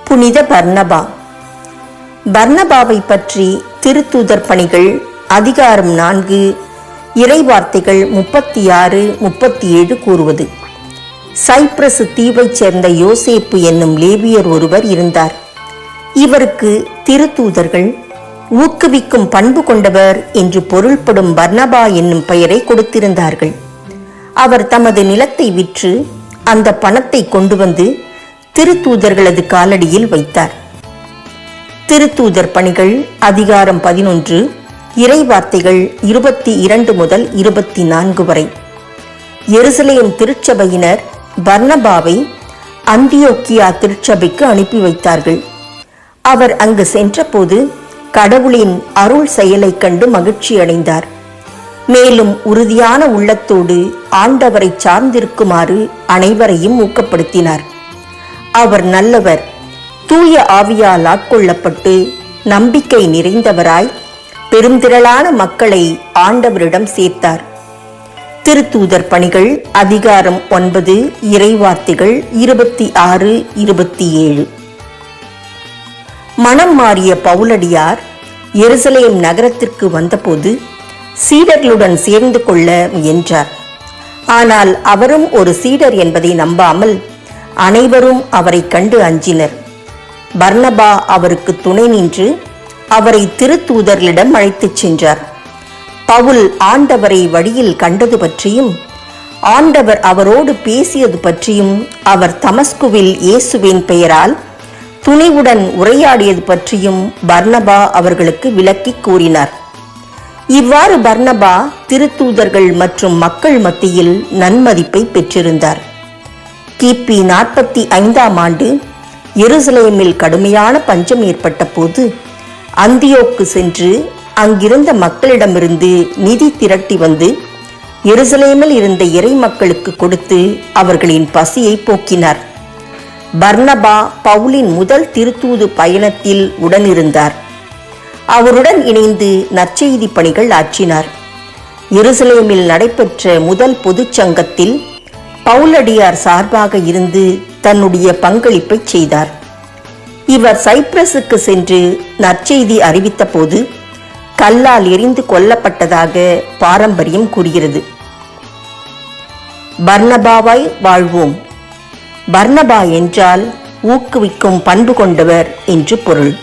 புனித பர்னபா. பர்னபாவை பற்றி திருத்தூதர் பணிகள் அதிகாரம் 4 இறைவார்த்தைகள் 36-37 கூறுவது: சைப்ரஸ் தீவைச் சேர்ந்த யோசேப்பு என்னும் லேவியர் ஒருவர் இருந்தார். இவருக்கு திருத்தூதர்கள் ஊக்குவிக்கும் பண்பு கொண்டவர் என்று பொருள்படும் பர்னபா என்னும் பெயரை கொடுத்திருந்தார்கள். அவர் தமது நிலத்தை விற்று அந்த பணத்தை கொண்டு வந்து திருத்தூதர்களது காலடியில் வைத்தார். திருத்தூதர் பணிகள் அதிகாரம் 11 இறைவார்த்தைகள் 22 முதல் 24 வரை. எருசலேம் திருச்சபையினர் பர்னபாவை அந்தியோக்கியா திருச்சபைக்கு அனுப்பி வைத்தார்கள். அவர் அங்கு சென்றபோது கடவுளின் அருள் செயலை கண்டு மகிழ்ச்சி அடைந்தார். மேலும் உறுதியான உள்ளத்தோடு ஆண்டவரை சார்ந்திருக்குமாறு அனைவரையும் ஊக்கப்படுத்தினார். அவர் நல்லவர், தூய ஆவியால் ஆட்கொள்ளப்பட்டு நம்பிக்கை நிறைந்தவராய் பெருந்திரளான மக்களை ஆண்டவரிடம் சேர்த்தார். திருத்தூதர் பணிகள் அதிகாரம் 9 இறைவார்த்தைகள் 26-27. மனம் மாறிய பவுலடியார் எருசலேம் நகரத்திற்கு வந்தபோது சீடர்களுடன் சேர்ந்து கொள்ள முயன்றார். ஆனால் அவரும் ஒரு சீடர் என்பதை நம்பாமல் அனைவரும் அவரை கண்டு அஞ்சினர். பர்னபா அவருக்கு துணை நின்று அவரை திருத்தூதர்களிடம் அழைத்துச் சென்றார். பவுல் ஆண்டவரை வழியில் கண்டது பற்றியும் ஆண்டவர் அவரோடு பேசியது பற்றியும் அவர் தமஸ்குவில் இயேசுவின் பெயரால் துணிவுடன் உரையாடியது பற்றியும் பர்னபா அவர்களுக்கு விளக்கி கூறினார். இவ்வாறு பர்னபா திருத்தூதர்கள் மற்றும் மக்கள் மத்தியில் நன்மதிப்பை பெற்றிருந்தார். கிபி 45ஆம் ஆண்டு எருசலேமில் கடுமையான பஞ்சம் ஏற்பட்ட போது அந்தியோக்கு சென்று அங்கிருந்த மக்களிடமிருந்து நிதி திரட்டி வந்து எருசலேமில் இருந்த இறை மக்களுக்கு கொடுத்து அவர்களின் பசியை போக்கினார். பர்னபா பவுலின் முதல் திருத்தூது பயணத்தில் உடனிருந்தார். அவருடன் இணைந்து நற்செய்தி பணிகள் ஆற்றினார். எருசலேமில் நடைபெற்ற முதல் பொதுச்சங்கத்தில் பவுலடியார் சார்பாக இருந்து தன்னுடைய பங்களிப்பை செய்தார். இவர் சைப்ரஸுக்கு சென்று நற்செய்தி அறிவித்த போது கல்லால் எரிந்து கொல்லப்பட்டதாக பாரம்பரியம் கூறுகிறது. பர்னபாவாய் வாழ்வோம். பர்னபா என்றால் ஊக்குவிக்கும் பண்பு கொண்டவர் என்று பொருள்.